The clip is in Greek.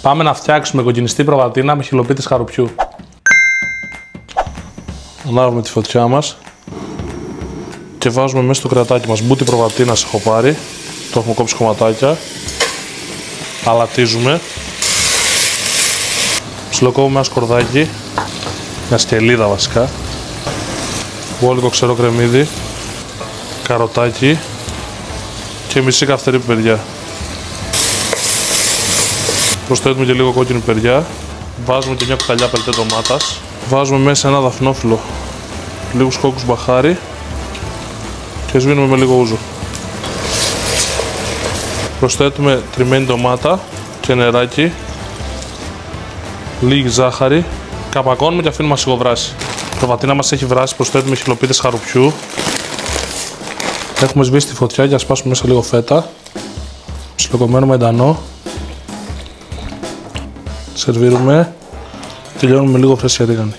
Πάμε να φτιάξουμε κοκκινιστή προβατίνα με χυλοπίτες χαρουπιού. Ανάβουμε τη φωτιά μας και βάζουμε μέσα στο κρεατάκι μας. Μπούτι προβατίνας έχω πάρει, το έχουμε κόψει κομματάκια. Αλατίζουμε. Ψιλοκόβουμε ένα σκορδάκι, μια σκελίδα βασικά. Βόλικο ξερό κρεμμύδι, καροτάκι και μισή καυτερή πιπεριά. Προσθέτουμε και λίγο κόκκινη πιπεριά. Βάζουμε και μια κουταλιά πελτέ ντομάτας. Βάζουμε μέσα ένα δαφνόφυλλο, λίγους κόκκους μπαχάρι και σβήνουμε με λίγο ούζο. Προσθέτουμε τριμμένη ντομάτα και νεράκι, λίγη ζάχαρη, καπακώνουμε και αφήνουμε να σιγοβράσει. Η προβατίνα μας έχει βράσει, προσθέτουμε χυλοπίτες χαρουπιού. Έχουμε σβήσει τη φωτιά για να σπάσουμε μέσα λίγο φέτα, ψιλοκομμένο μεντανό. Σερβίρουμε, τελειώνουμε με λίγο φρέσκια ρίγανη.